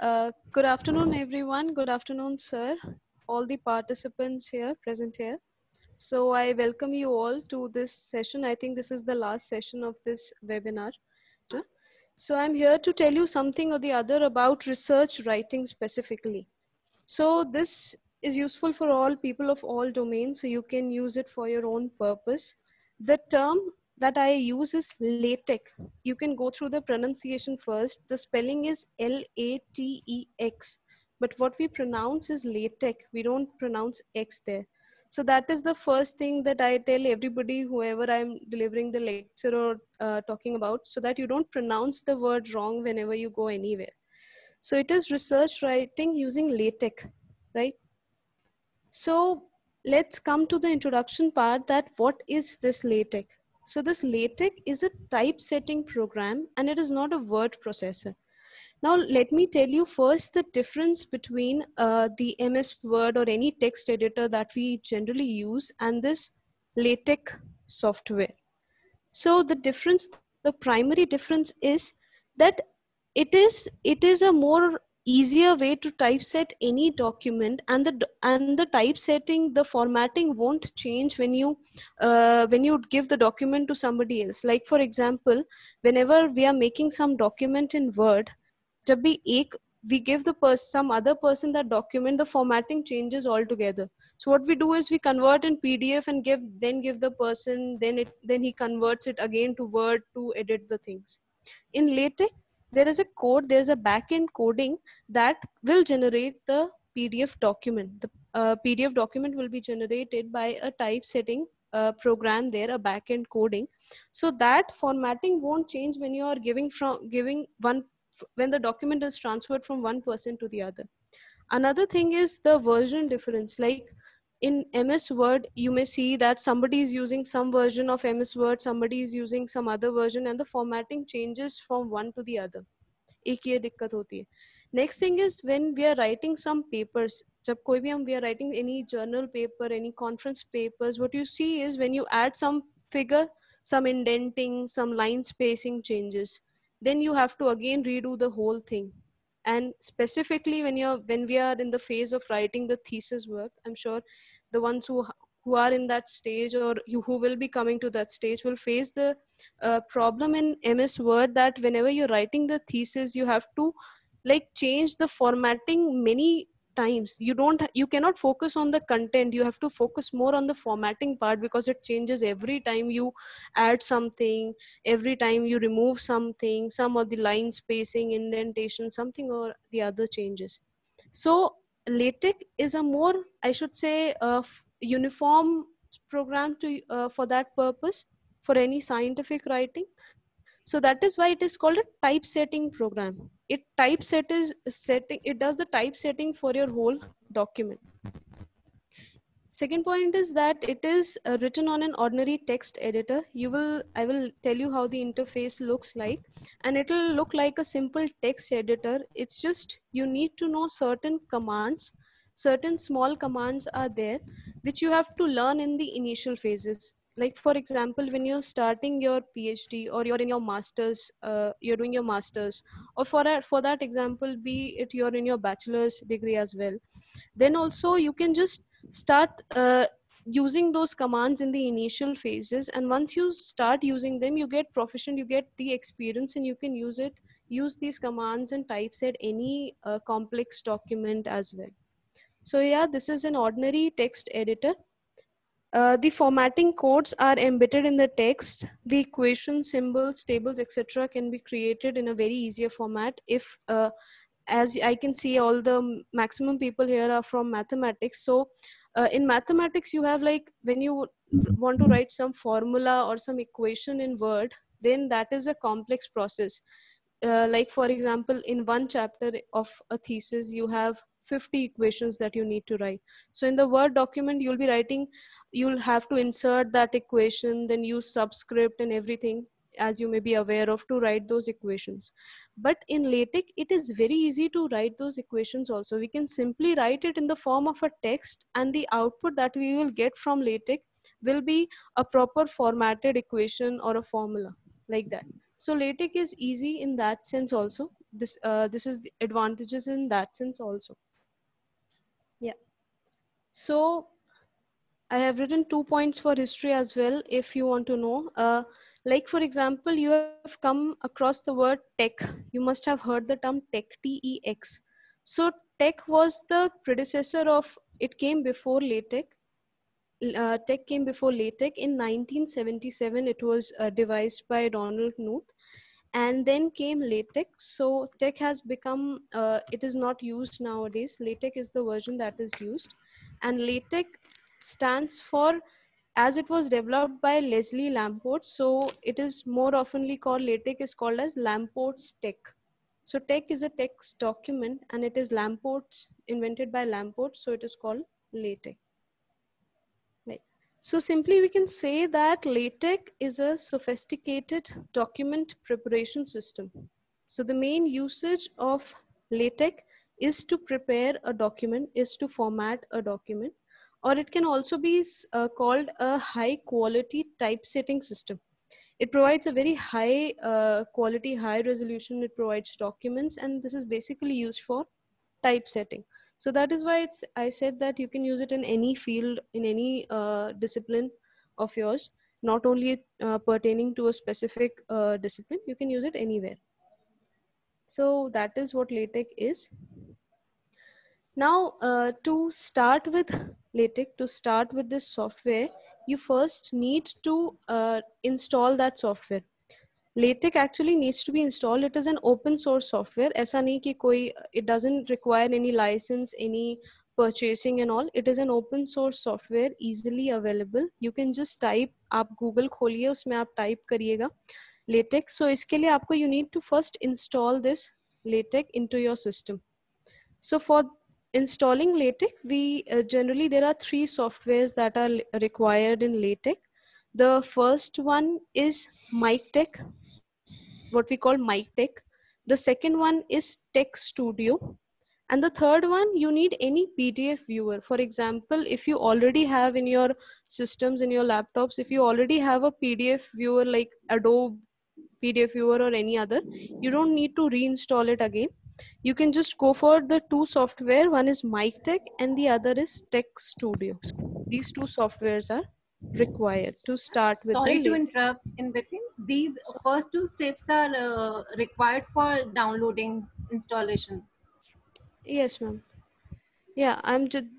Good afternoon, everyone. Good afternoon, sir. All the participants here, present here. So I welcome you all to this session. I think this is the last session of this webinar. So I'm here to tell you something or the other about research writing specifically. So this is useful for all people of all domains, so you can use it for your own purpose. The term that I use is LaTeX. You can go through the pronunciation first. The spelling is LATEX, but what we pronounce is LaTeX. We don't pronounce X there. So that is the first thing that I tell everybody, whoever I'm delivering the lecture or talking about, so that you don't pronounce the word wrong whenever you go anywhere. So it is research writing using LaTeX, right? So let's come to the introduction part, that what is this LaTeX? So this LaTeX is a typesetting program and it is not a word processor. Now let me tell you first the difference between the MS Word or any text editor that we generally use and this LaTeX software. So the difference, the primary difference is that it is a more easier way to typeset any document, and the typesetting, the formatting won't change when you give the document to somebody else. Like for example, whenever we are making some document in Word, जब भी एक we give the some other person that document, the formatting changes altogether. So what we do is we convert in PDF and give the person, then he converts it again to Word to edit the things. In LaTeX, there is a code, there's a backend coding that will generate the PDF document. The PDF document will be generated by a typesetting program there, a backend coding. So that formatting won't change when you are giving one, when the document is transferred from one person to the other. Another thing is the version difference. Like in MS Word, you may see that somebody is using some version of MS Word, somebody is using some other version, and the formatting changes from one to the other. एक ये दिक्कत होती है. Next thing is when we are writing some papers, जब कोई भी हम we are writing any journal paper, any conference papers, what you see is when you add some figure, some indenting, some line spacing changes, then you have to again redo the whole thing. And specifically when we are in the phase of writing the thesis work, I'm sure the ones who are in that stage, or who will be coming to that stage, will face the problem in MS Word, that whenever you're writing the thesis, you have to like change the formatting many times. You cannot focus on the content, you have to focus more on the formatting part, because it changes every time you add something, every time you remove something, some of the line spacing, indentation, something or the other changes. So LaTeX is a more, I should say, uniform program to for that purpose, for any scientific writing. So that is why it is called a typesetting program. It does the typesetting for your whole document. Second point is that it is written on an ordinary text editor. I will tell you how the interface looks like, and it will look like a simple text editor. It's just you need to know certain commands. Certain small commands are there which you have to learn in the initial phases. Like for example, when you're starting your PhD or you're in your masters, you're doing your masters, or for that example, be it you're in your bachelor's degree as well, then also you can just start using those commands in the initial phases, and once you start using them, you get proficient, you get the experience, and you can use these commands and typeset any complex document as well. So yeah, this is an ordinary text editor. The formatting codes are embedded in the text. The equations, symbols, tables, etc. can be created in a very easier format. If as I can see, all the maximum people here are from mathematics. So in mathematics, you have like when you want to write some formula or some equation in Word, then that is a complex process. Like for example, in one chapter of a thesis, you have 50 equations that you need to write. So in the Word document, you'll have to insert that equation, then use subscript and everything, as you may be aware of, to write those equations. But in LaTeX, it is very easy to write those equations also. We can simply write it in the form of a text, and the output that we will get from LaTeX will be a proper formatted equation or a formula like that. So LaTeX is easy in that sense also. this is the advantages in that sense also. Yeah. So I have written 2 points for history as well, if you want to know. Like, for example, you have come across the word tech. You must have heard the term tech, TEX. So, tech was the predecessor of, it came before LaTeX. Tech came before LaTeX. In 1977, it was devised by Donald Knuth. And then came LaTeX. So, tech has become, it is not used nowadays. LaTeX is the version that is used. And LaTeX stands for, as it was developed by Leslie Lamport, so it is more oftenly called, LaTeX is called as Lamport's tech. So tech is a text document and it is Lamport, invented by Lamport, so it is called LaTeX. Right. So simply we can say that LaTeX is a sophisticated document preparation system. So the main usage of LaTeX is to prepare a document, is to format a document, or it can also be called a high quality typesetting system. It provides a very high quality, high resolution. It provides documents, and this is basically used for typesetting. So that is why I said that you can use it in any field, in any discipline of yours, not only pertaining to a specific discipline. You can use it anywhere. So that is what LaTeX is. Now, to start with LaTeX, to start with this software, you first need to install that software. LaTeX actually needs to be installed. It is an open source software. ऐसा नहीं कि कोई, it doesn't require any license, any purchasing and all. It is an open source software, easily available. You can just type, आप Google खोलिए, उसमें आप type करिएगा LaTeX. So इसके लिए आपको, you need to first install this LaTeX into your system. So for installing LaTeX, we generally, there are 3 softwares that are required in LaTeX. The first one is MikTeX, what we call MikTeX. The second one is Tech Studio. And the third one, you need any PDF viewer. For example, if you already have in your systems, in your laptops, if you already have a PDF viewer like Adobe PDF viewer or any other, you don't need to reinstall it again. You can just go for the 2 software. One is MikTeX and the other is Tech Studio. These 2 softwares are required to start with the Sorry to LaTeX. interrupt in between. These first two steps are required for downloading installation. Yes, ma'am. Yeah,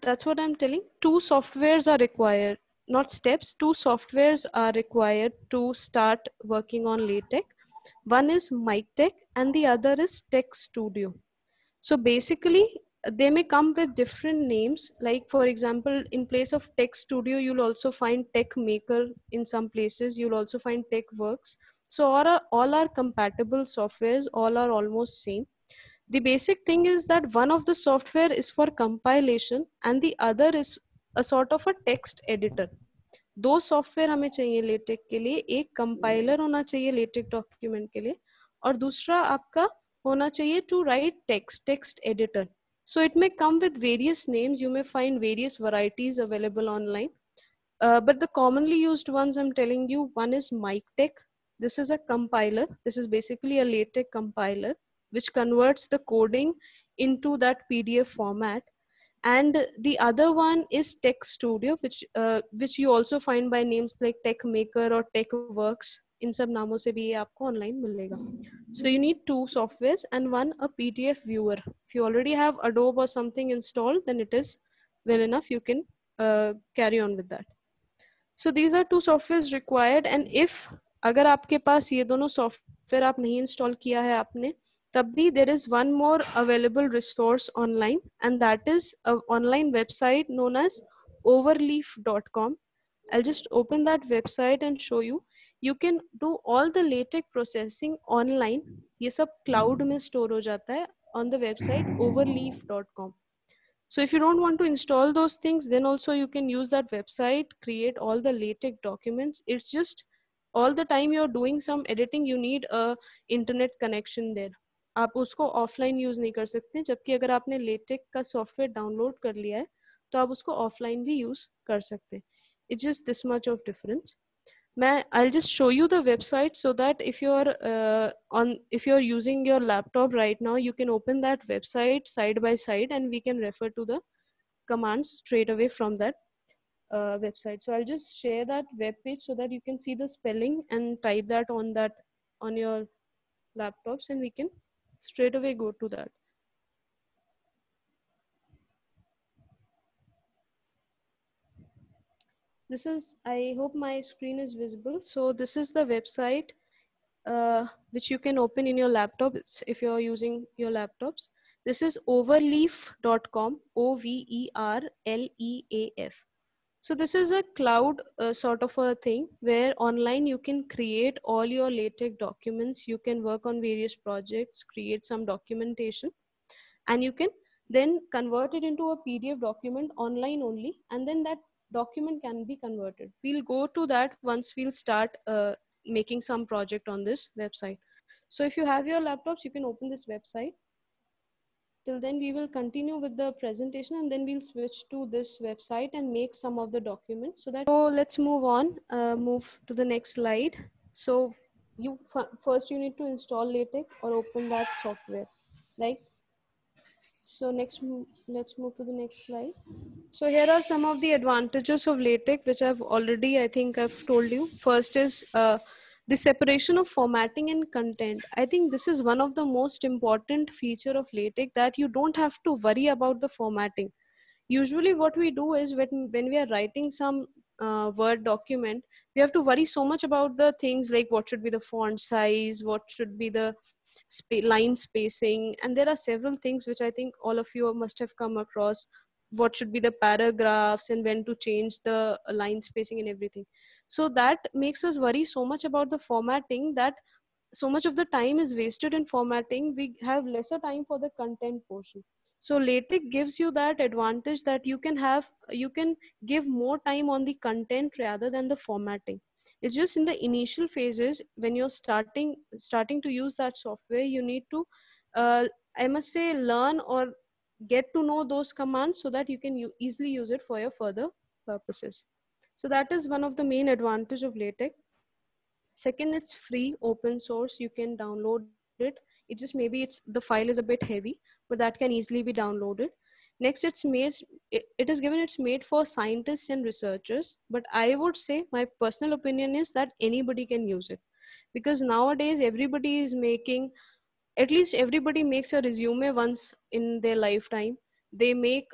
that's what I'm telling. 2 softwares are required, not steps. 2 softwares are required to start working on LaTeX. One is MikTeX and the other is Tech Studio. So basically, they may come with different names. Like for example, in place of Tech Studio, you'll also find Tech Maker in some places. You'll also find Tech Works. So all are compatible softwares. All are almost same. The basic thing is that one of the software is for compilation and the other is a sort of a text editor. 2 software हमें चाहिए LaTeX के लिए. एक compiler होना चाहिए LaTeX document के लिए और दूसरा आपका होना चाहिए to write text editor. So it may come with various names. You may find various varieties available online. But the commonly used ones I'm telling you, one is MikTeX. This is a compiler. This is basically a LaTeX compiler which converts the coding into that PDF format. And the other one is Tech Studio, which you also find by names like Tech Maker or Tech Works. In सब नामों से भी ये आपको online मिलेगा. So you need 2 softwares and one a PDF viewer. If you already have Adobe or something installed, then it is well enough. You can carry on with that. So these are 2 softwares required. And if अगर आपके पास ये दोनों software आप नहीं install किया है आपने, तब भी there is one more available resource online, and that is an online website known as overleaf.com. I'll just open that website and show you. You can do all the LaTeX processing online. ये सब cloud में store हो जाता है on the website overleaf.com. So if you don't want to install those things, then also you can use that website, create all the LaTeX documents. It's just all the time you're doing some editing, you need a internet connection there. आप उसको offline use नहीं कर सकते, जबकि अगर आपने LaTeX का software download कर लिया है, तो आप उसको offline भी use कर सकते हैं. It's just this much of difference. I'll just show you the website so that if you're using your laptop right now, you can open that website side by side and we can refer to the commands straight away from that website. So I'll just share that web page so that you can see the spelling and type that on your laptops, and we can straight away go to that. This is, I hope my screen is visible. So this is the website which you can open in your laptop if you're using your laptops. This is overleaf.com, OVERLEAF. So this is a cloud sort of a thing where online you can create all your LaTeX documents. You can work on various projects, create some documentation, and you can then convert it into a PDF document online only, and then that document can be converted. We'll go to that once we'll start making some project on this website. So if you have your laptops, you can open this website. Till then we will continue with the presentation, and then we'll switch to this website and make some of the documents. So let's move on, move to the next slide. So first you need to install LaTeX or open that software, right? So let's move to the next slide. So here are some of the advantages of LaTeX, which I think I've told you. First is the separation of formatting and content. I think this is one of the most important feature of LaTeX, that you don't have to worry about the formatting. Usually what we do is when we are writing some Word document, we have to worry so much about the things like what should be the font size, what should be the line spacing, and there are several things which I think all of you must have come across. What should be the paragraphs and when to change the line spacing and everything. So that makes us worry so much about the formatting that so much of the time is wasted in formatting. We have lesser time for the content portion. So LaTeX gives you that advantage that you can give more time on the content rather than the formatting. It's just in the initial phases when you're starting to use that software, you need to uh, I must say learn or get to know those commands so that you can easily use it for your further purposes. So that is one of the main advantage of LaTeX. Second, it's free, open source. You can download it. It just maybe the file is a bit heavy, but that can easily be downloaded. Next, it is given, it's made for scientists and researchers. But I would say my personal opinion is that anybody can use it, because nowadays everybody is making, at least everybody makes a resume once in their lifetime. They make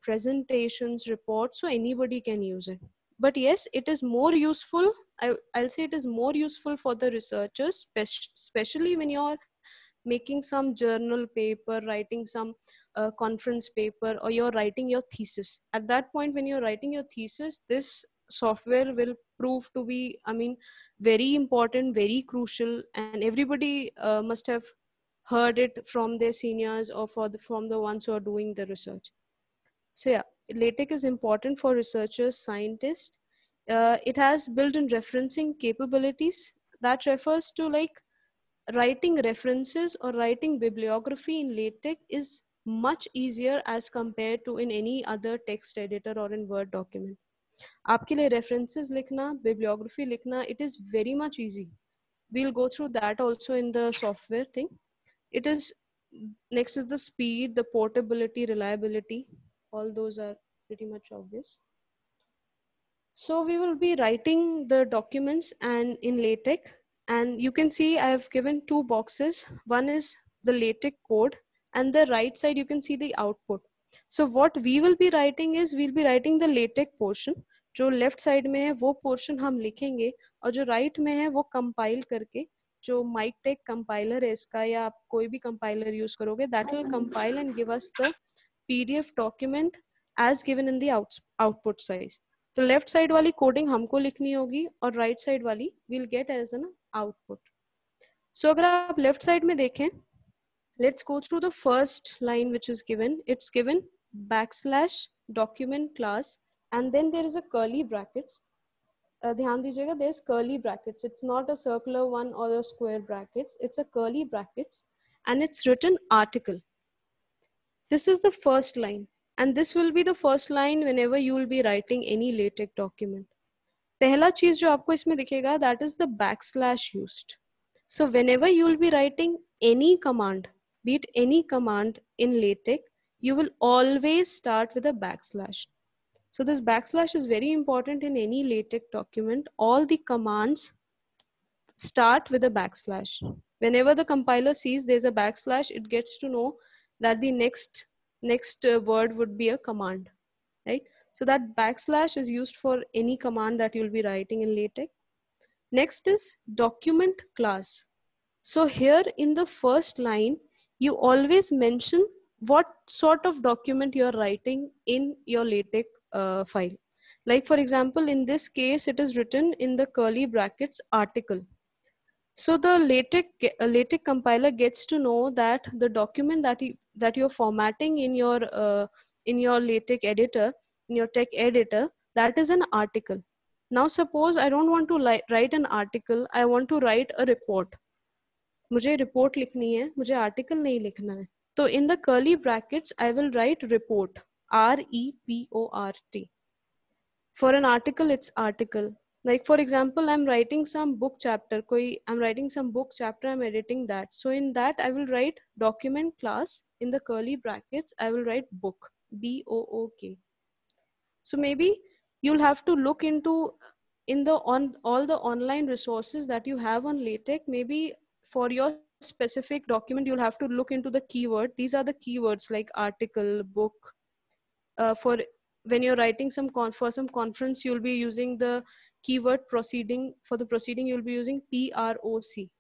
presentations, reports, so anybody can use it. But yes, it is more useful. I'll say it is more useful for the researchers, especially when you're making some journal paper, writing some conference paper, or you're writing your thesis. At that point when you're writing your thesis, this software will prove to be, I mean, very important, very crucial, and everybody must have heard it from their seniors or from the ones who are doing the research. So yeah, LaTeX is important for researchers, scientists. It has built-in referencing capabilities that refers to like writing references or writing bibliography in LaTeX is much easier as compared to in any other text editor or in Word document. आपके लिए references लिखना, bibliography लिखना, it is very much easy. We'll go through that also in the software thing. It is, next is the speed, the portability, reliability. All those are pretty much obvious. So we will be writing the documents and in LaTeX, and you can see I have given two boxes. One is the LaTeX code, and the right side you can see the output. So what we will be writing is we'll be writing the LaTeX portion. जो left side में है वो portion हम लिखेंगे, और जो right में है वो कंपाइल करके, जो माइक टेक कंपाइलर है इसका, या आप कोई भी कंपाइलर यूज करोगे, that will compile and give us the PDF document as given in the output size. तो लेफ्ट साइड वाली कोडिंग हमको लिखनी होगी और राइट साइड वाली will get as an output. So अगर आप लेफ्ट साइड में देखें, let's go through the first line which is given. It's given backslash document class, and then there is a curly brackets. ध्यान दीजिएगा, there's curly brackets. It's not a circular one or a square brackets. It's a curly brackets, and it's written article. This is the first line, and this will be the first line whenever you will be writing any LaTeX document. पहला चीज जो आपको इसमें दिखेगा, that is the backslash used. So whenever you will be writing any command, be it any command in LaTeX, you will always start with a backslash. So this backslash is very important in any LaTeX document. All the commands start with a backslash. Whenever the compiler sees there's a backslash, it gets to know that the next word would be a command, right? So that backslash is used for any command that you'll be writing in LaTeX. Next is document class. So here in the first line, you always mention what sort of document you're writing in your LaTeX file. Like for example, in this case, it is written in the curly brackets article. So the LaTeX compiler gets to know that the document that you're formatting in your LaTeX editor, in your text editor, that is an article. Now suppose I don't want to write an article, I want to write a report. मुझे report लिखनी है, मुझे article नहीं लिखना है. तो in the curly brackets, I will write report, REPORT. For an article, it's article. Like for example, I'm writing some book chapter, I'm writing some book chapter, I'm editing that. So in that, I will write document class, in the curly brackets, I will write book, BOOK. So maybe you'll have to look into all the online resources that you have on LaTeX. Maybe for your specific document, you'll have to look into the keyword. These are the keywords like article, book. For when you're writing for some conference, you'll be using the keyword proceeding. For the proceeding, you'll be using PROC.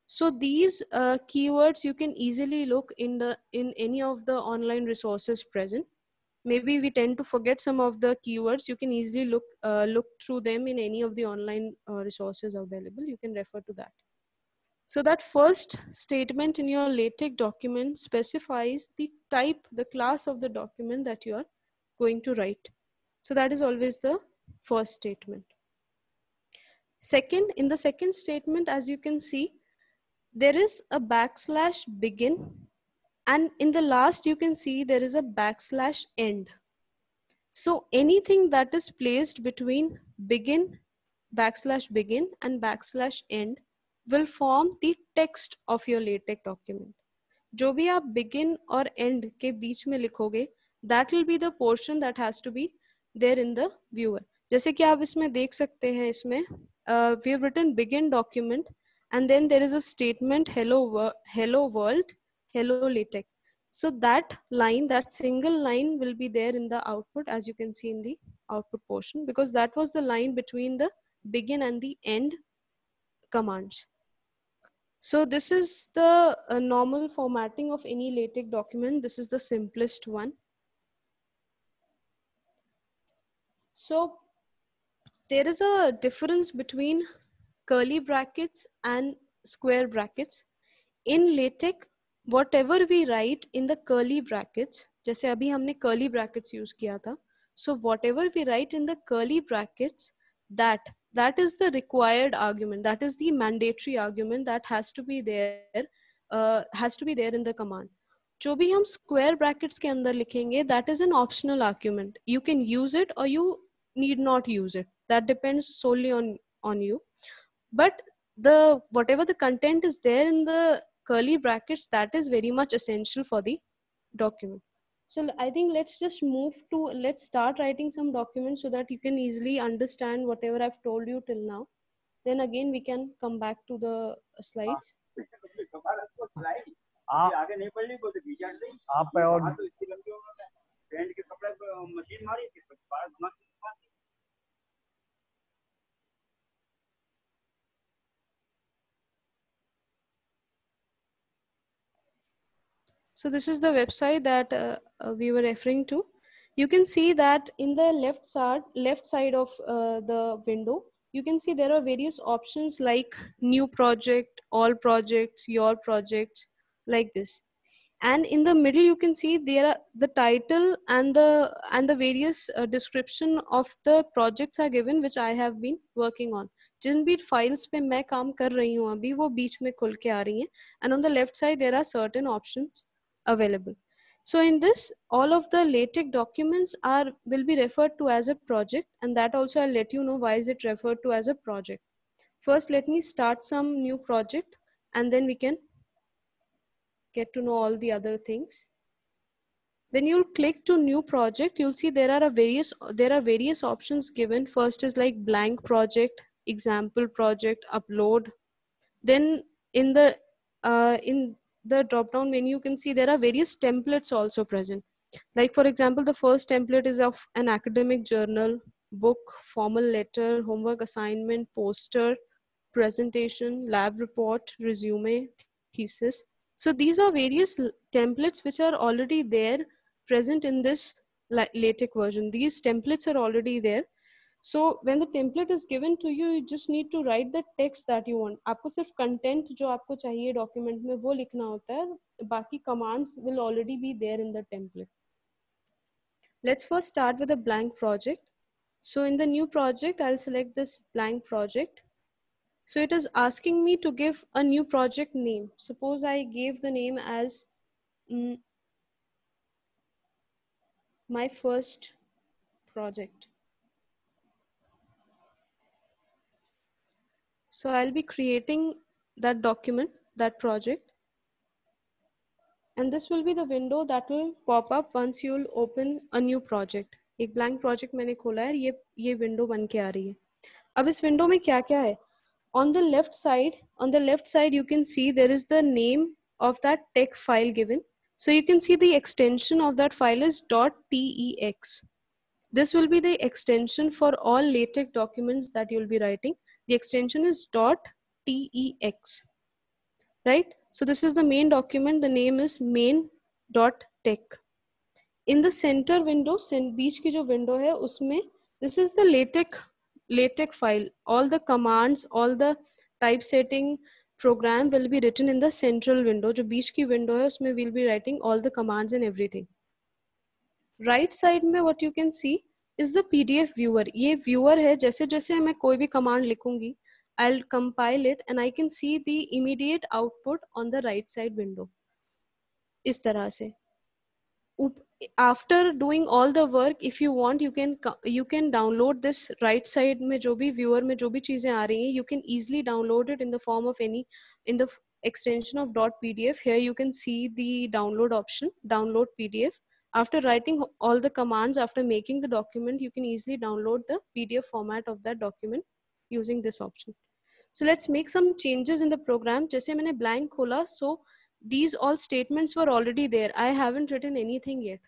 So these keywords you can easily look in any of the online resources present. Maybe we tend to forget some of the keywords. You can easily look through them in any of the online resources available. You can refer to that. So that first statement in your LaTeX document specifies the type, the class of the document that you are going to write. So that is always the first statement. Second, in the second statement, as you can see, there is a backslash begin, and in the last you can see there is a backslash end. So anything that is placed between backslash begin and backslash end will form the text of your LaTeX document. जो भी आप begin और end के बीच में लिखोगे, that will be the portion that has to be there in the viewer. जैसे कि आप इसमें देख सकते हैं, इसमें we have written begin document and then there is a statement hello world, hello LaTeX. So that line, that single line will be there in the output, as you can see in the output portion, because that was the line between the begin and the end commands. So this is the normal formatting of any LaTeX document. This is the simplest one. So there is a difference between curly brackets and square brackets. In LaTeX, whatever we write in the curly brackets, जैसे अभी हमने curly brackets use किया था, so whatever we write in the curly brackets, that is the required argument, that is the mandatory argument that has to be there in the command. जो भी हम square brackets के अंदर लिखेंगे, that is an optional argument. You can use it or you need not use it. That depends solely on you. But whatever the content is there in the curly brackets, that is very much essential for the document. So I think let's start writing some documents so that you can easily understand whatever I've told you till now. Then again we can come back to the slides. So this is the website that we were referring to. You can see that in the left side of the window, you can see there are various options like new project, all projects, your projects, like this. And in the middle, you can see there are the title and the various description of the projects are given, which I have been working on. जिन भी files पे मैं काम कर रही हूँ अभी, वो बीच में खुल के आ रही हैं. And on the left side, there are certain options available. So in this, all of the LaTeX documents will be referred to as a project, and that also I'll let you know why is it referred to as a project. First, let me start some new project, and then we can get to know all the other things. When you click to new project, you'll see there are various options given. First is like blank project, example project, upload. Then in the drop down menu, you can see there are various templates also present. Like for example, the first template is of an academic journal, book, formal letter, homework assignment, poster, presentation, lab report, resume, thesis. So these are various templates which are already there present in this LaTeX version. These templates are already there. So when the template is given to you, you just need to write the text that you want. आपको सिर्फ content जो आपको चाहिए document में वो लिखना होता है. बाकी commands will already be there in the template. Let's first start with a blank project. So in the new project, I'll select this blank project. So it is asking me to give a new project name. Suppose I gave the name as my first project. So I'll be creating that document, that project. And this will be the window that will pop up once you'll open a new project. एक blank project मैंने खोला है, ये window बन के आ रही है. अब इस window में क्या क्या है? On the left side, you can see there is the name of that text file given. So you can see the extension of that file is .tex. This will be the extension for all LaTeX documents that you'll be writing. The extension is .tex, right? So this is the main document. The name is main.tex. In the center window, बीच की जो window है, उसमें this is the LaTeX file. All the commands, all the typesetting program will be written in the central window. जो बीच की window है, उसमें we'll be writing all the commands and everything. Right side में what you can see is the PDF viewer. ये viewer है, जैसे जैसे मैं कोई भी command लिखूंगी, I'll compile it and I can see the immediate output on the right side window. इस तरह से. After doing all the work, if you want, you can download this right side में जो भी viewer में जो भी चीजें आ रही हैं, you can easily download it in the form of in the extension of .pdf. Here you can see the download option, download PDF. After writing all the commands, after making the document, you can easily download the PDF format of that document using this option. So let's make some changes in the program. जैसे मैंने blank खोला, so these all statements were already there. I haven't written anything yet.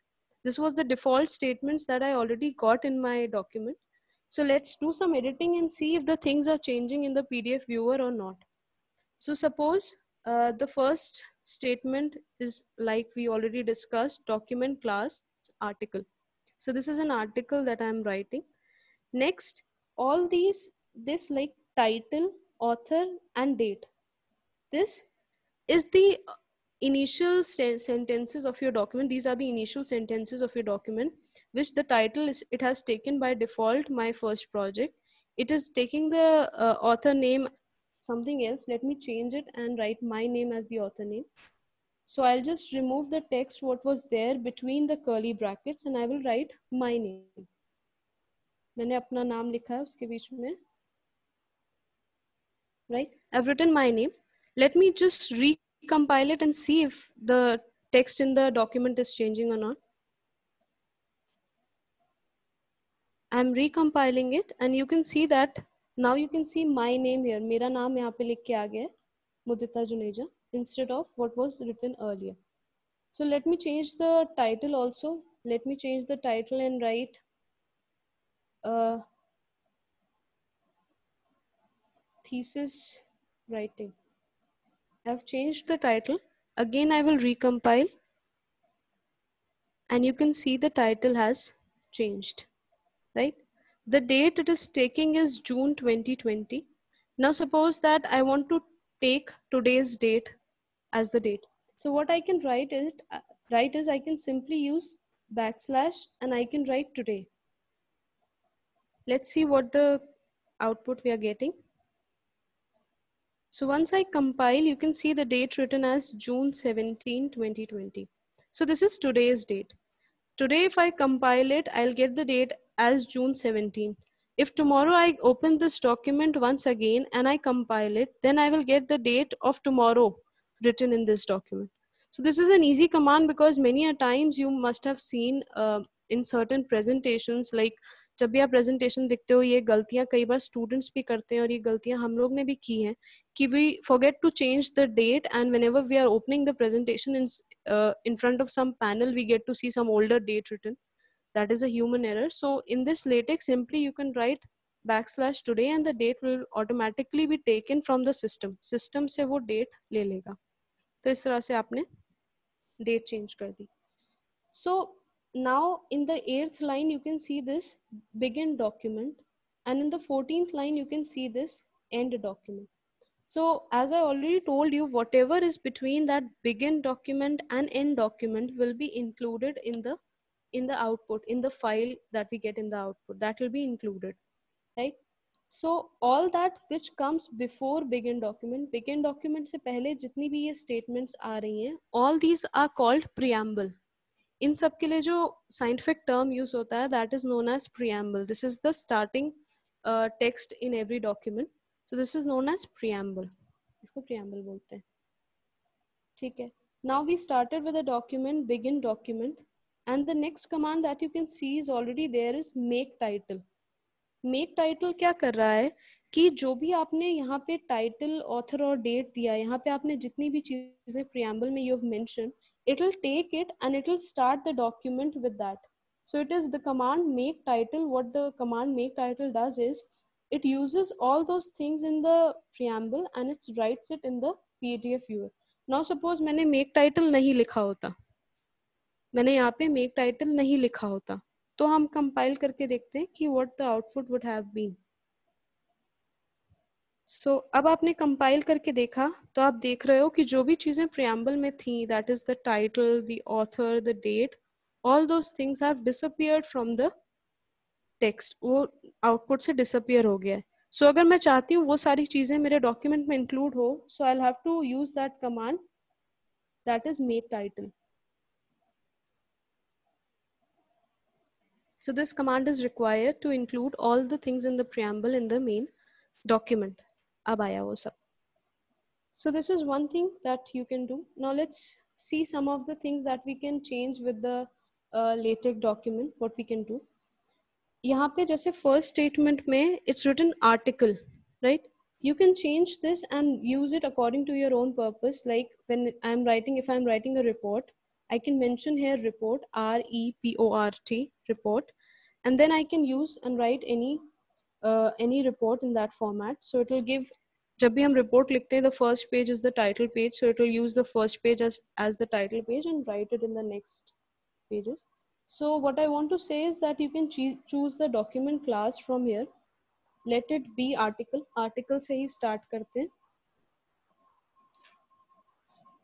This was the default statements that I already got in my document. So let's do some editing and see if the things are changing in the PDF viewer or not. So suppose the first statement is like we already discussed, document class article. So this is an article that I'm writing. Next, all this like title, author and date. This is the initial sentences of your document. These are the initial sentences of your document, which the title is, it has taken by default my first project. It is taking the author name something else. Let me change it and write my name as the author name. So I'll just remove the text what was there between the curly brackets and I will write my name. मैंने अपना नाम लिखा है उसके बीच में, right? I've written my name. Let me just recompile it and see if the text in the document is changing or not. I'm recompiling it and you can see that now you can see my name here. मेरा नाम यहाँ पे लिख के आ गया है, Mudita Juneja, instead of what was written earlier. So let me change the title also. Let me change the title and write thesis writing. I've changed the title. Again, I will recompile. And you can see the title has changed, right? The date it is taking is June 2020. Now suppose that I want to take today's date as the date. So what I can write is I can simply use backslash and I can write today. Let's see what the output we are getting. So once I compile, you can see the date written as June 17, 2020. So this is today's date. Today, if I compile it, I'll get the date as June 17. If tomorrow I open this document once again and I compile it, then I will get the date of tomorrow written in this document. So this is an easy command because many a times you must have seen in certain presentations, like जब भी आप presentation देखते हो, ये गलतियां कई बार students भी करते हैं और ये गलतियां हम लोग ने भी की हैं कि we forget to change the date, and whenever we are opening the presentation in front of some panel, we get to see some older date written. That is a human error. So in this LaTeX, simply you can write backslash today and the date will automatically be taken from the system से वो date ले लेगा. तो इस तरह से आपने date change कर दी. So now in the 8th line you can see this begin document, and in the 14th line you can see this end document. So as I already told you, whatever is between that begin document and end document will be included in the output, in the file that we get in the output. That will be included, right? So all that which comes before begin document से पहले जितनी भी ये statements आ रही हैं, all these are called preamble. इन सब के लिए जो scientific term use होता है, that is known as preamble. This is the starting text in every document. So this is known as preamble. इसको preamble बोलते हैं. ठीक है. Now we started with a document, begin document, and the next command that you can see is already there is make title. Make title क्या कर रहा है कि जो भी आपने यहाँ पे टाइटल, ऑथर और डेट दिया है, यहाँ पे आपने जितनी भी चीजें preamble में you have mentioned, it will take it and it will start the document with that. So it is the command make title. What the command make title does is it uses all those things in the preamble and it writes it in the PDF viewer. Now suppose मैंने make title नहीं लिखा होता, मैंने यहाँ पे make title नहीं लिखा होता, तो हम कंपाइल करके देखते हैं कि what the output would have been. So अब आपने कंपाइल करके देखा तो आप देख रहे हो कि जो भी चीजें preamble में थी, that is the title, the author, the date, all those things have disappeared from the text. वो output से disappear हो गया है. So अगर मैं चाहती हूँ वो सारी चीजें मेरे document में include हो, so I'll have to use that command, that is make title. So this command is required to include all the things in the preamble in the main document. अब आया वो सब. So this is one thing that you can do. Now let's see some of the things that we can change with the LaTeX document, what we can do. यहाँ पे जैसे first statement में it's written article, right? You can change this and use it according to your own purpose. Like when I'm writing, if I'm writing a report, I can mention here report, R-E-P-O-R-T, report, and then I can use and write any report in that format. So it will give, जब भी हम report लिखते हैं, the first page is the title page, so it will use the first page as the title page and write it in the next pages. So what I want to say is that you can choose the document class from here. Let it be article. Article से ही start करते हैं.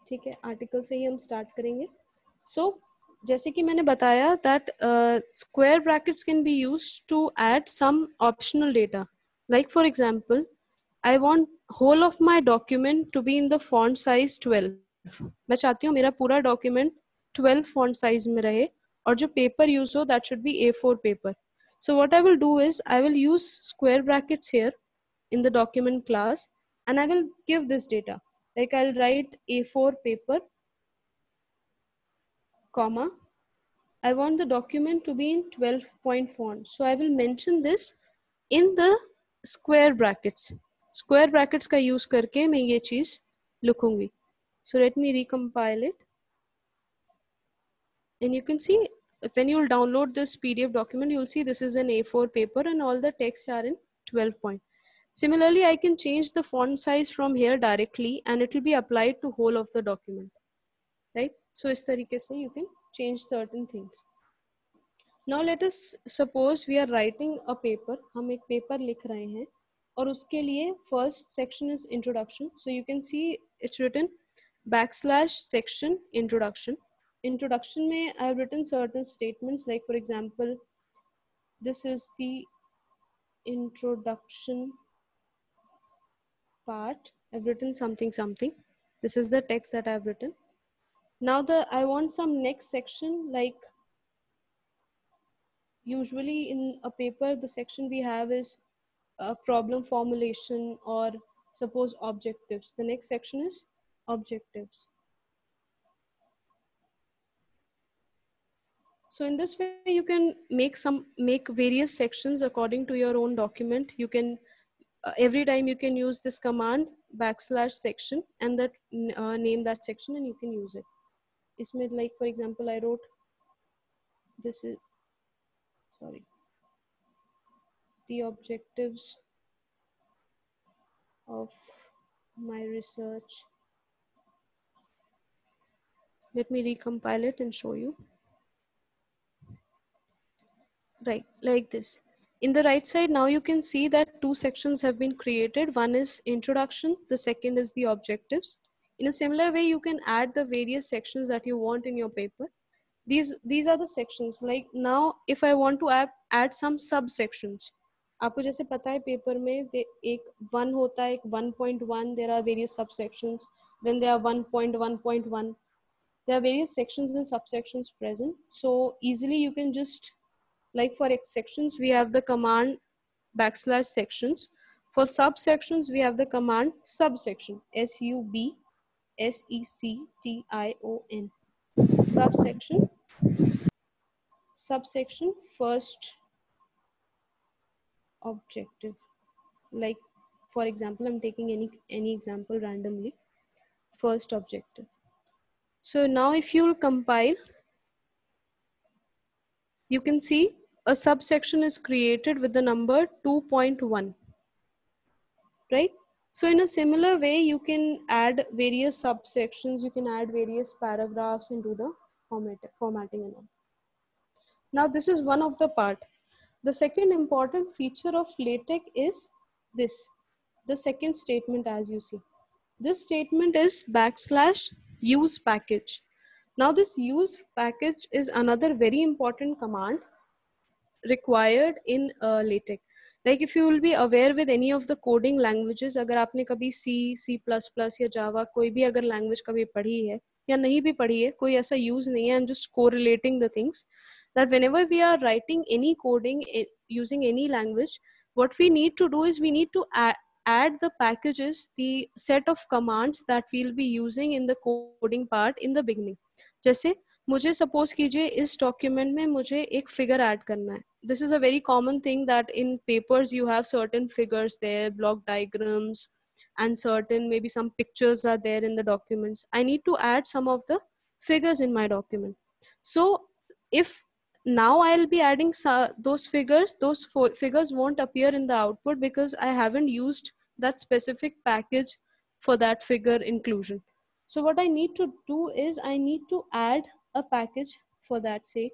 ठीक है, article से ही हम start करेंगे. So जैसे कि मैंने बताया that square brackets can be used to add some optional data. Like for example, I want whole of my document to be in the font size 12. मैं चाहती हूँ मेरा पूरा document 12 font size में रहे और जो paper use हो that should be A4 paper. So what I will do is I will use square brackets here in the document class and I will give this data. Like I'll write A4 paper, comma, I want the document to be in 12-point font. So I will mention this in the square brackets. Square brackets का use करके मैं ये चीज लिखूंगी. So let me recompile it. And you can see when you will download this PDF document, you will see this is an A4 paper and all the texts are in 12 point. Similarly, I can change the font size from here directly and it will be applied to whole of the document. Right? So इस तरीके से you can change certain things. Now let us suppose we are writing a paper. हम एक paper लिख रहे हैं और उसके लिए first section is introduction. So you can see it's written \section introduction. Introduction में I have written certain statements, like for example, this is the introduction part. I've written something. This is the text that I've written. Now I want some next section, like usually in a paper, the section we have is problem formulation or suppose objectives. The next section is objectives. So in this way, you can make various sections according to your own document. You can every time you can use this command \section and that name that section and you can use it. Isme, like for example, I wrote this is sorry the objectives of my research. Let me recompile it and show you. Right, like this. In the right side, now you can see that two sections have been created. One is introduction, the second is the objectives. In a similar way, you can add the various sections that you want in your paper. These are the sections. Like now, if I want to add some subsections, आपको जैसे पता है paper में एक 1 होता है, एक 1.1, there are various subsections, then there are 1.1.1, there are various sections and subsections present. So easily you can just, like for sections, we have the command \sections. For subsections, we have the command subsection, SUBSECTION. Subsection, first objective. Like for example, I'm taking any example randomly. First objective. So now if you'll compile, you can see a subsection is created with the number 2.1. Right? So in a similar way, you can add various subsections, you can add various paragraphs into the formatting and all. Now this is one of the part. The second important feature of LaTeX is this, the second statement as you see. This statement is \use package. Now this use package is another very important command required in LaTeX. Like if you will be aware with any of the coding languages, अगर आपने कभी C++ या Java कोई भी अगर language कभी पढ़ी है या नहीं भी पढ़ी है, कोई ऐसा use नहीं है, I'm just correlating the things, that whenever we are writing any coding using any language, what we need to do is we need to add the packages, the set of commands that we'll be using in the coding part in the beginning. जैसे मुझे suppose कीजिए इस document में मुझे एक figure add करना है. This is a very common thing that in papers you have certain figures there, block diagrams, and certain maybe some pictures are there in the documents. I need to add some of the figures in my document. So if now I'll be adding those figures, those figures won't appear in the output because I haven't used that specific package for that figure inclusion. So what I need to do is I need to add a package for that sake.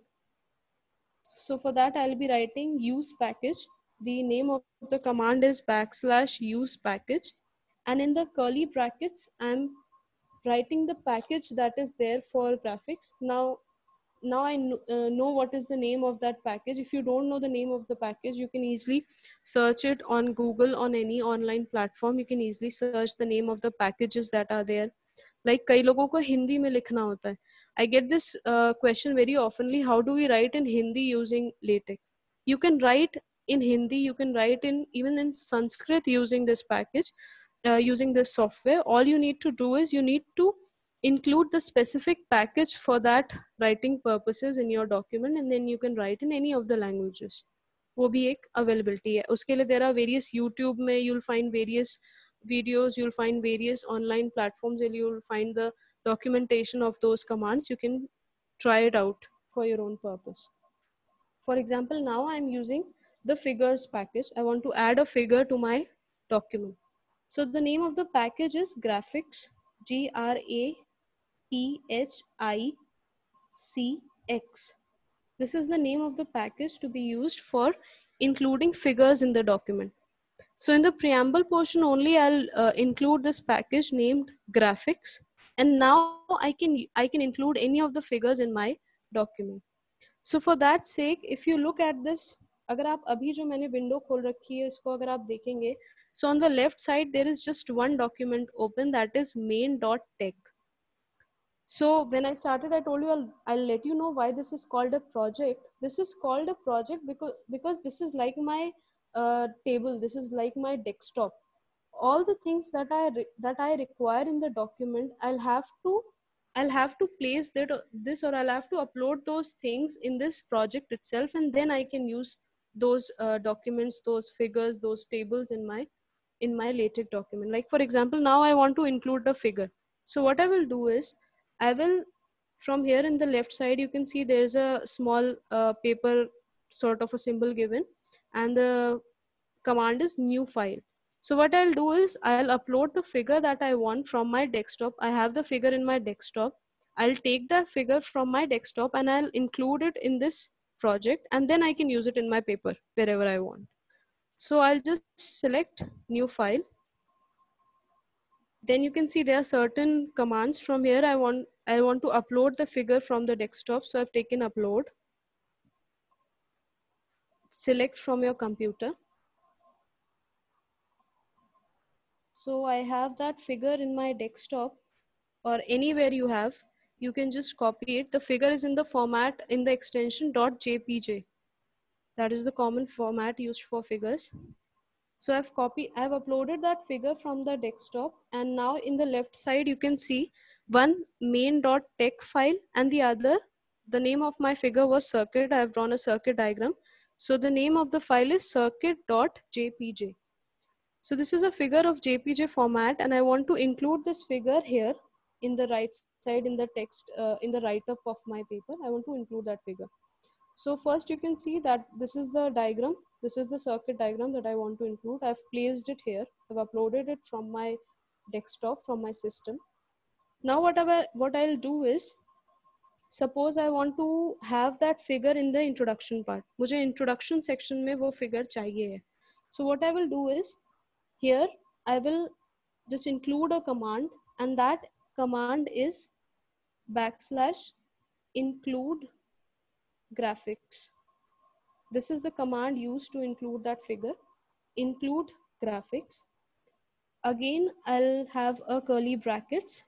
So for that I'll be writing use package. The name of the command is \use package, and in the curly brackets I'm writing the package that is there for graphics. Now I know what is the name of that package. If you don't know the name of the package, you can easily search it on Google, on any online platform. You can easily search the name of the packages that are there. Like कई लोगों को हिंदी में लिखना होता है. I get this question very oftenly. How do we write in Hindi using LaTeX? You can write in Hindi. You can write in even in Sanskrit using this package, using this software. All you need to do is you need to include the specific package for that writing purposes in your document, and then you can write in any of the languages. वो भी एक availability है. उसके लिए there are various YouTube में you'll find various videos, you'll find various online platforms, and you'll find the documentation of those commands. You can try it out for your own purpose. For example, now I'm using the figures package. I want to add a figure to my document. So the name of the package is graphics, GRAPHICX. This is the name of the package to be used for including figures in the document. So in the preamble portion only, I'll include this package named graphics, and now I can include any of the figures in my document. So for that sake, if you look at this, अगर आप अभी जो मैंने window खोल रखी है इसको अगर आप देखेंगे, so on the left side there is just one document open, that is main.tech. So when I started, I told you I'll let you know why this is called a project. This is called a project because this is like my table. This is like my desktop. All the things that that I require in the document, I'll have to place this, or I'll have to upload those things in this project itself, and then I can use those documents, those figures, those tables in my LaTeX document. Like for example, now I want to include the figure. So what I will do is, I will, from here in the left side, you can see there's a small paper sort of a symbol given, and the command is new file. So what I'll do is, I'll upload the figure that I want from my desktop. I have the figure in my desktop. I'll take that figure from my desktop and I'll include it in this project, and then I can use it in my paper wherever I want. So I'll just select new file. Then you can see there are certain commands from here. I want to upload the figure from the desktop. So I've taken upload. Select from your computer. So I have that figure in my desktop, or anywhere you have. You can just copy it. The figure is in the format in the extension .jpg. That is the common format used for figures. So I've uploaded that figure from the desktop, and now in the left side you can see one main.tex file, and the other, the name of my figure was circuit. I've drawn a circuit diagram. So the name of the file is circuit.jpg. So this is a figure of JPG format, and I want to include this figure here in the right side in the text, in the write-up of my paper. I want to include that figure. So first you can see that this is the diagram. This is the circuit diagram that I want to include. I've placed it here. I've uploaded it from my desktop, from my system. Now what I'll do is, suppose I want to have that figure in the introduction part. मुझे introduction section में वो figure चाहिए है. So what I will do is, here I will just include a command, and that command is \include graphics. This is the command used to include that figure, include graphics. Again, I'll have a curly brackets,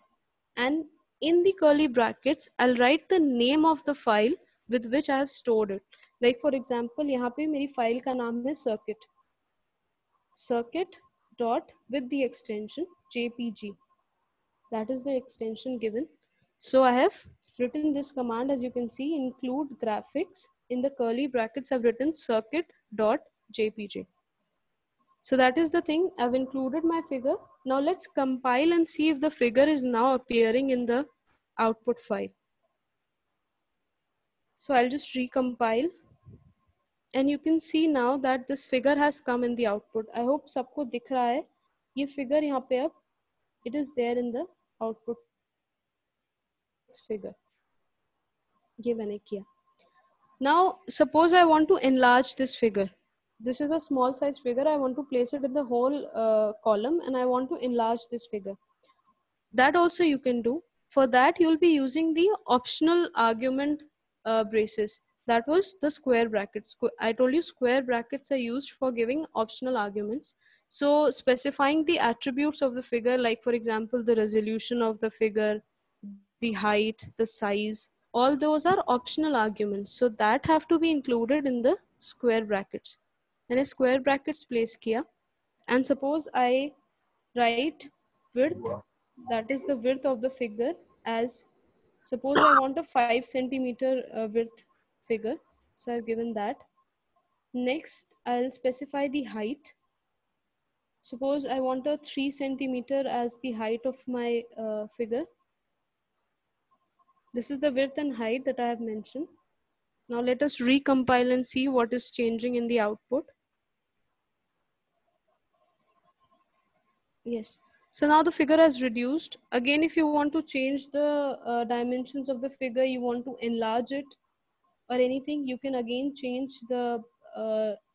and in the curly brackets, I'll write the name of the file with which I have stored it. Like for example, यहाँ पे मेरी file का नाम है circuit dot with the extension JPG. That is the extension given. So I have written this command, as you can see, include graphics. In the curly brackets, I've written circuit.jpg. So that is the thing. I've included my figure. Now let's compile and see if the figure is now appearing in the output file. So I'll just recompile. And you can see now that this figure has come in the output. I hope सबको दिख रहा है. ये figure यहाँ पे अब, it is there in the output figure. ये मैंने किया. Now, suppose I want to enlarge this figure. This is a small size figure. I want to place it in the whole column, and I want to enlarge this figure. That also you can do. For that, you'll be using the optional argument braces. That was the square brackets. I told you square brackets are used for giving optional arguments. So specifying the attributes of the figure, like for example, the resolution of the figure, the height, the size, all those are optional arguments. So that have to be included in the square brackets. And a square brackets place kiya. And suppose I write width, that is the width of the figure, as suppose I want a 5 centimeter width figure. So I've given that. Next, I'll specify the height. Suppose I want a 3 centimeter as the height of my figure. This is the width and height that I have mentioned. Now let us recompile and see what is changing in the output. Yes. So now the figure has reduced. Again, if you want to change the dimensions of the figure, you want to enlarge it or anything, you can again change the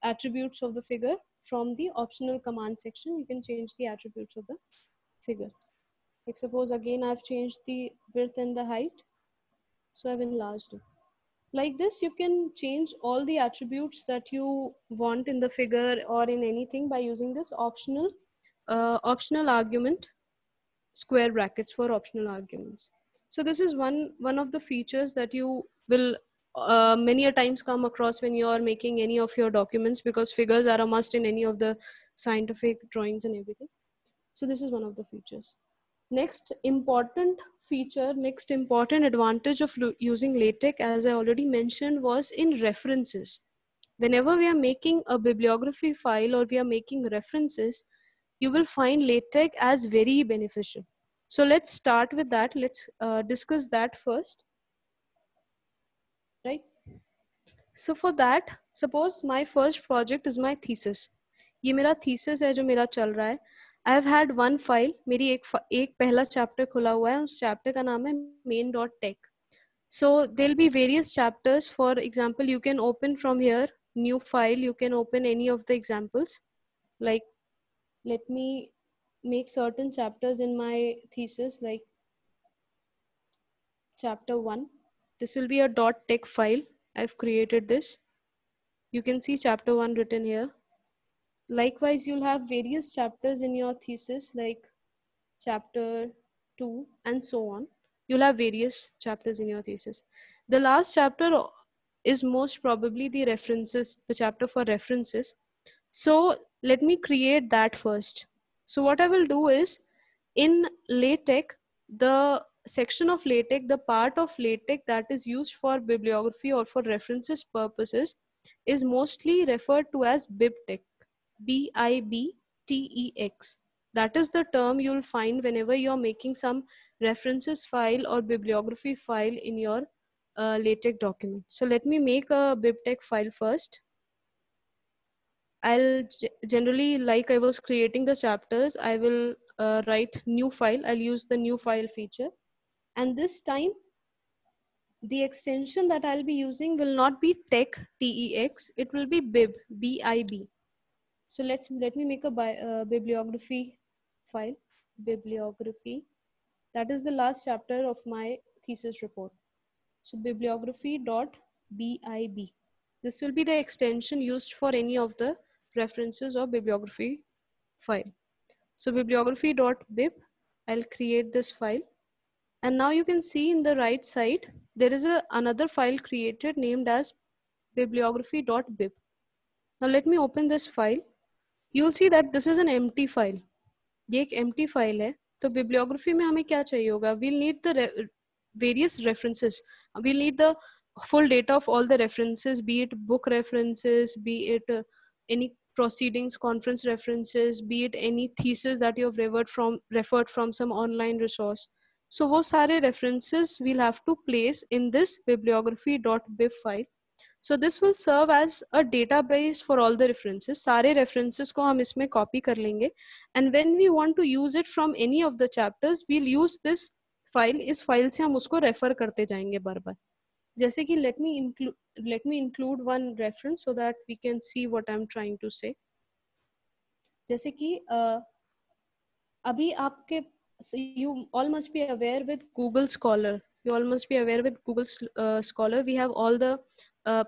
attributes of the figure from the optional command section. You can change the attributes of the figure. Like suppose again I've changed the width and the height. So I've enlarged it. Like this, you can change all the attributes that you want in the figure or in anything by using this optional argument, square brackets for optional arguments. So this is one of the features that you will many a times come across when you are making any of your documents, because figures are a must in any of the scientific drawings and everything. So this is one of the features. Next important feature, next important advantage of using LaTeX, as I already mentioned, was in references. Whenever we are making a bibliography file or we are making references, you will find LaTeX as very beneficial. So let's start with that. Let's discuss that first, right? So for that, suppose my first project is my thesis. ये मेरा thesis है जो मेरा चल रहा है. I have had one file. मेरी एक पहला chapter खुला हुआ है. उस chapter का नाम है main.tech. So there'll be various chapters. For example, you can open from here, new file. You can open any of the examples. Like, let me make certain chapters in my thesis, like chapter 1. This will be a .tech file. I've created this. You can see chapter 1 written here. Likewise, you'll have various chapters in your thesis, like chapter 2 and so on. You'll have various chapters in your thesis. The last chapter is most probably the references, the chapter for references. So let me create that first. So what I will do is, in LaTeX, the section of LaTeX, the part of LaTeX that is used for bibliography or for references purposes, is mostly referred to as BibTeX. BIBTEX. That is the term you'll find whenever you're making some references file or bibliography file in your LaTeX document. So let me make a BibTeX file first. I'll generally, like I was creating the chapters, I will write new file. I'll use the new file feature. And this time, the extension that I'll be using will not be tech, TEX. It will be bib, BIB. So let me make a bibliography file, bibliography. That is the last chapter of my thesis report. So bibliography.bib. This will be the extension used for any of the references or bibliography file. So bibliography.bib, I'll create this file. And now you can see in the right side, there is another file created named as bibliography.bib. Now let me open this file. You'll see that this is an empty file. ये एक empty file है. तो bibliography में हमें क्या चाहिए होगा? We'll need the various references. We'll need the full data of all the references, be it book references, be it any proceedings, conference references, be it any thesis that you have referred from some online resource. So वो सारे references we'll have to place in this bibliography.bib file. So this will serve as a database for all the references. सारे references को हम इसमें copy कर लेंगे. And when we want to use it from any of the chapters, we'll use this file. इस file से हम उसको refer करते जाएंगे बार बार. जैसे कि let me include one reference so that we can see what I'm trying to say. जैसे कि अभी आपके, you all must be aware with Google Scholar. You all must be aware with Google Scholar. We have all the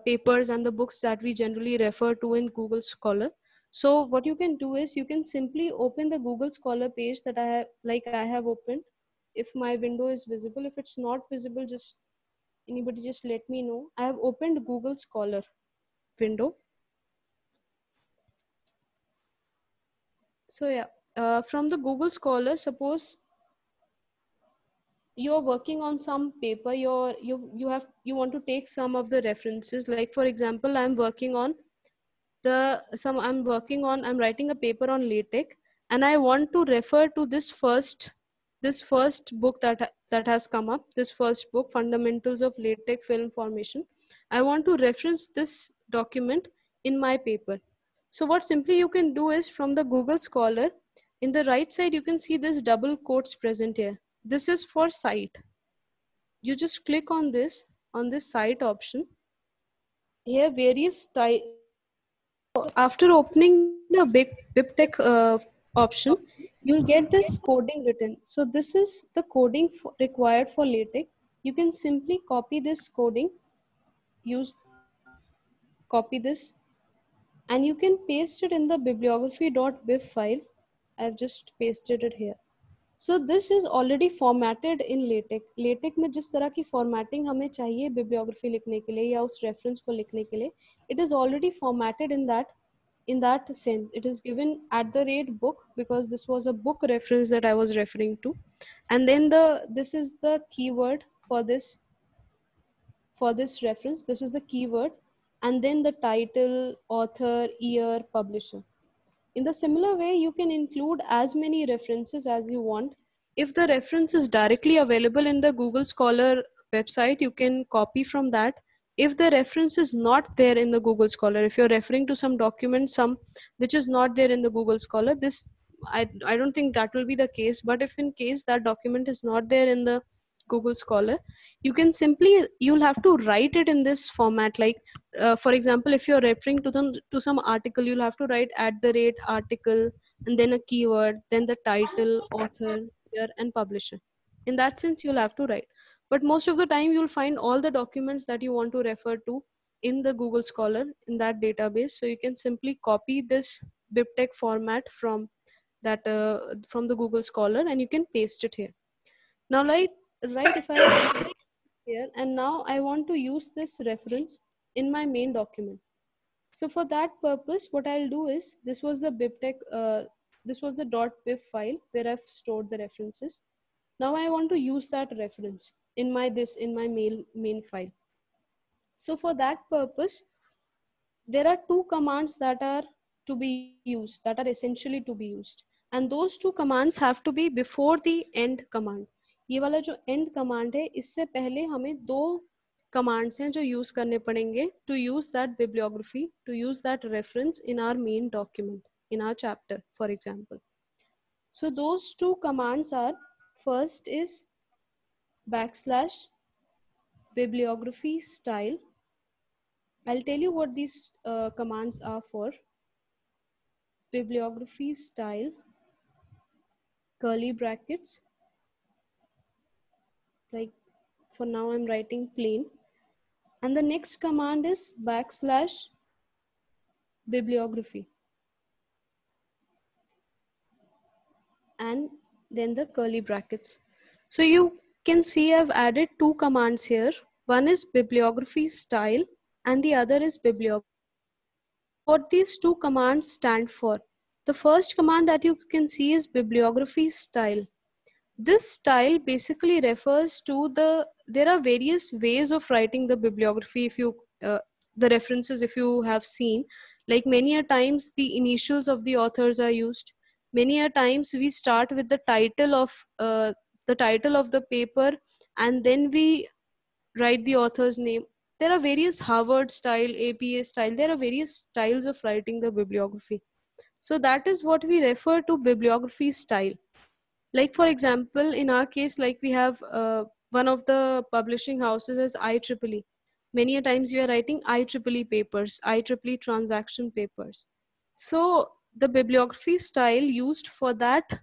papers and the books that we generally refer to in Google Scholar. So what you can do is you can simply open the Google Scholar page that I have opened. If my window is visible, if it's not visible, just anybody just let me know. I have opened Google Scholar window. So yeah, from the Google Scholar, suppose you're working on some paper, you want to take some of the references. Like for example, I'm writing a paper on LaTeX, and I want to refer to this first book that has come up, this first book, Fundamentals of LaTeX Film Formation. I want to reference this document in my paper. So what simply you can do is, from the Google Scholar, in the right side you can see this double quotes present here. This is for cite. You just click on this cite option. Here various type. After opening the BibTeX option, you'll get this coding written. So this is the coding required for LaTeX. You can simply copy this coding, copy this, and you can paste it in the bibliography.bib file. I've just pasted it here. So this is already formatted in LaTeX. LaTeX में जिस तरह की formatting हमें चाहिए bibliography लिखने के लिए या उस reference को लिखने के लिए, it is already formatted in that sense. It is given at the rate book because this was a book reference that I was referring to, and then this is the keyword for this reference. This is the keyword, and then the title, author, year, publisher. In the similar way, you can include as many references as you want. If the reference is directly available in the Google Scholar website, you can copy from that. If the reference is not there in the Google Scholar, if you're referring to some document, which is not there in the Google Scholar, I don't think that will be the case. But if in case that document is not there in the Google Scholar, you'll have to write it in this format. Like for example, if you're referring to some article, you'll have to write at the rate article and then a keyword, then the title, author, year, and publisher. In that sense, you'll have to write. But most of the time, you'll find all the documents that you want to refer to in the Google Scholar in that database. So you can simply copy this BibTeX format from from the Google Scholar, and you can paste it here. Now, right, if I have here, and now I want to use this reference in my main document. So for that purpose, what I'll do is, this was the this was the .bib file where I've stored the references. Now I want to use that reference in my main file. So for that purpose, there are two commands that are to be used, that are essentially to be used, and those two commands have to be before the end command. ये वाला जो end command है, इससे पहले हमें दो commands हैं जो use करने पड़ेंगे to use that bibliography, to use that reference in our main document, in our chapter, for example. So those two commands are, first is \bibliography style. I'll tell you what these commands are for. Bibliography style, curly brackets, like for now I'm writing plain, and the next command is \bibliography, and then the curly brackets. So you can see I've added two commands here. One is bibliography style and the other is bibliography. What these two commands stand for? The first command that you can see is bibliography style. This style basically refers to there are various ways of writing the bibliography. If you the references, if you have seen, like many a times the initials of the authors are used. Many a times we start with the title of the paper, and then we write the author's name. There are various Harvard style, APA style. There are various styles of writing the bibliography. So that is what we refer to bibliography style. Like for example, in our case, like we have one of the publishing houses is IEEE. Many a times we are writing IEEE papers, IEEE transaction papers. So the bibliography style used for that,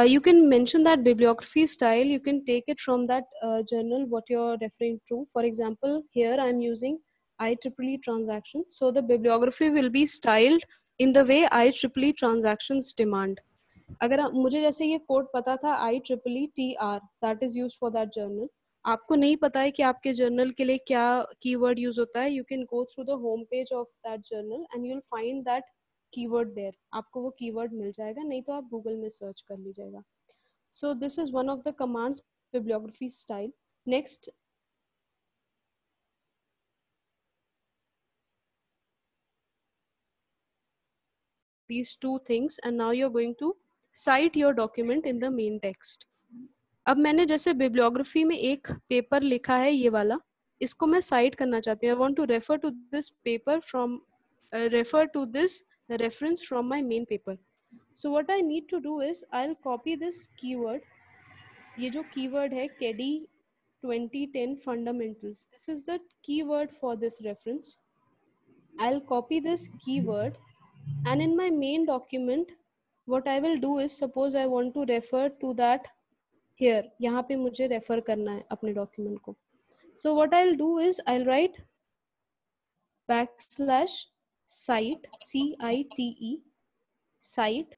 you can mention that bibliography style. You can take it from that journal what you're referring to. For example, here I'm using IEEE transaction. So the bibliography will be styled in the way IEEE transactions demand. अगर मुझे जैसे ये code पता था IEEE-TR, that is used for that journal. आपको नहीं पता है कि आपके जर्नल के लिए क्या कीवर्ड यूज होता है, you can go through the home page of that journal and you'll find that keyword there. आपको वो कीवर्ड मिल जाएगा, नहीं तो आप गूगल में सर्च कर लीजिएगा. So this is one of the commands, bibliography style. Next, these two things, and now you're going to cite your document in the main text. अब मैंने जैसे बिब्लियोग्राफी में एक पेपर लिखा है, ये वाला, इसको मैं साइट करना चाहती हूँ. I want to refer to this paper from refer to this reference from my main paper. So what I need to do is I will copy this keyword. ये जो कीवर्ड है KD 2010 fundamentals, this is the keyword for this reference. I'll copy this keyword, and in my main document what I will do is, suppose I want to refer to that here, यहाँ पे मुझे refer करना है अपने document को. So what I'll do is I'll write \cite, CITE, cite,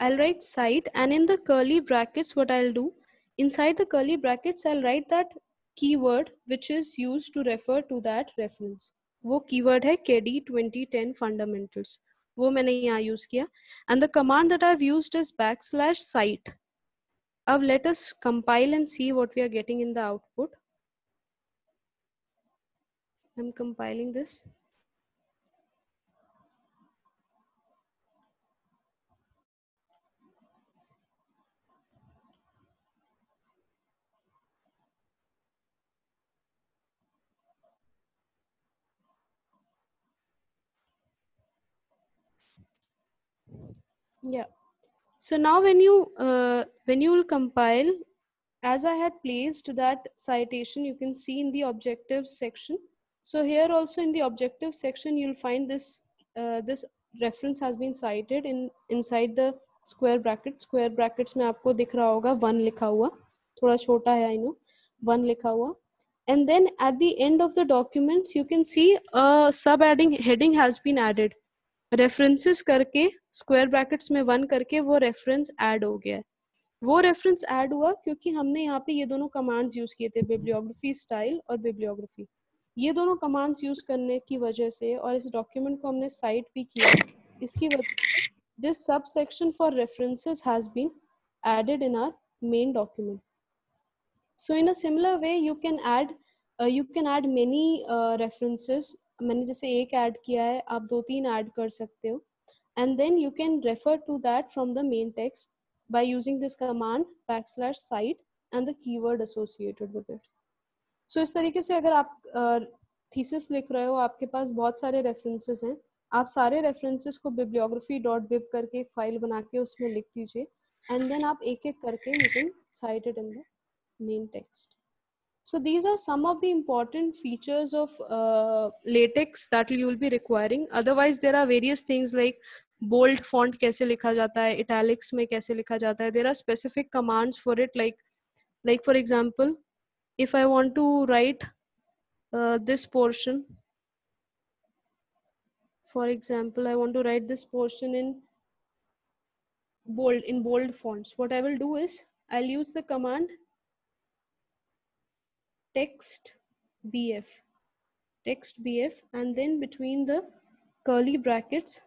I'll write cite, and in the curly brackets, what I'll do, inside the curly brackets, I'll write that keyword which is used to refer to that reference. वो keyword है KD 2010 fundamentals. वो मैंने यहाँ use किया. And the command that I've used is \cite. Now let us compile and see what we are getting in the output. I'm compiling this. Yeah. So now when you will compile, as I had placed that citation, you can see in the objectives section. So here also in the objective section, you'll find this this reference has been cited inside the square brackets. Square brackets में आपको दिख रहा होगा 1 लिखा हुआ, थोड़ा छोटा है I know, 1 लिखा हुआ. And then at the end of the documents, you can see a sub heading has been added. References करके square brackets में 1 करके वो reference add हो गया है. वो रेफरेंस ऐड हुआ क्योंकि हमने यहाँ पे ये दोनों कमांड्स यूज किए थे, बिब्लियोग्राफी स्टाइल और बिब्लियोग्राफी. ये दोनों कमांड्स यूज करने की वजह से और इस डॉक्यूमेंट को हमने साइट भी किया, इसकी वजह से दिस सब section for references has been added in our main document. So in a similar way you can add many references. मैंने जैसे एक ऐड किया है, आप 2-3 ऐड कर सकते हो, and then you can refer to that from the main text by using this command \cite and the keyword associated with it. So इस तरीके से अगर आप थीसिस लिख रहे हो, आपके पास बहुत सारे रेफरेंसेस हैं, आप सारे रेफरेंसेस को bibliography.bib करके एक फाइल बना के उसमें लिख दीजिए, and then आप एक एक करके you can cite it in the main text. So these are some of the important features of LaTeX that you will be requiring. Otherwise, there are various things like bold font कैसे लिखा जाता है, italics में कैसे लिखा जाता है. There are specific commands for it. Like for example, if I want to write this portion, for example, I want to write this portion in bold fonts. What I will do is I'll use the command text bf, and then between the curly brackets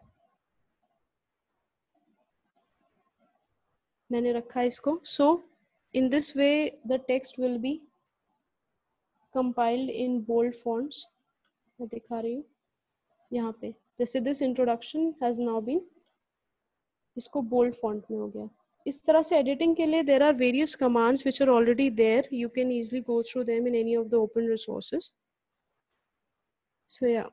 मैंने रखा है इसको. So in this way the text will be compiled in bold fonts. मैं दिखा रही हूँ यहाँ पे, जैसे this introduction has now been, इसको bold font में हो गया. इस तरह से editing के लिए there are various commands which are already there. You can easily go through them in any of the open resources. So yeah.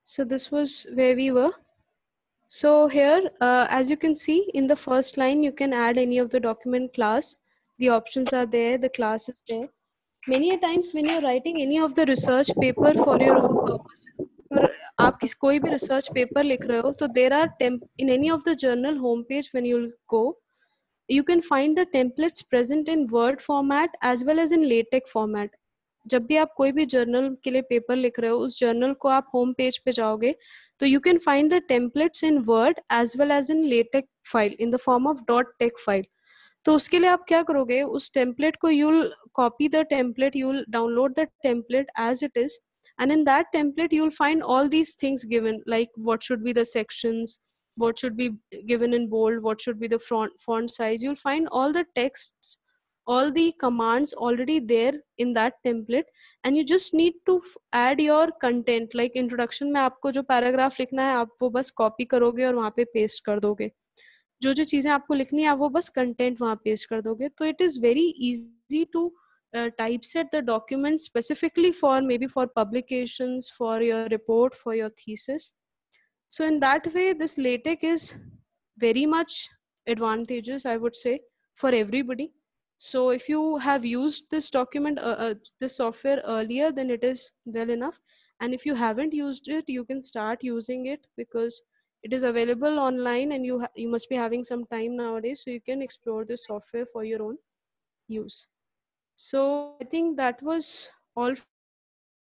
So this was where we were. So here, as you can see in the first line, you can add any of the document class. The options are there, the class is there. Many a times when you're writing any of the research paper for your own purpose, और आप कोई भी research paper लिख रहे हो, तो there are in any of the journal homepage when you'll go, you can find the templates present in Word format as well as in LaTeX format. जब भी आप कोई भी जर्नल के लिए पेपर लिख रहे हो, उस जर्नल को आप होम पेज पे जाओगे तो you can find the templates in Word as well as in LaTeX file in the form of .tex file. तो उसके लिए आप क्या करोगे, उस टेम्पलेट को you'll copy the template, you'll download the template as it is, and in that template you'll find all these things given, like what should be the sections, what should be given in bold, what should be the font size. You'll find all the texts, all the commands already there in that template, and you just need to add your content. Like introduction में आपको जो paragraph लिखना है, आप वो बस copy करोगे और वहाँ पे paste कर दोगे. जो जो चीजें आपको लिखनी है, आप वो बस कंटेंट वहाँ पेस्ट कर दोगे. तो it is very easy to typeset the document specifically for maybe for publications, for your report, for your thesis. So in that way, this LaTeX is very much advantageous, I would say, for everybody. So if you have used this this software earlier, then it is well enough. And if you haven't used it, you can start using it because it is available online, and you must be having some time nowadays, so you can explore this software for your own use. So I think that was all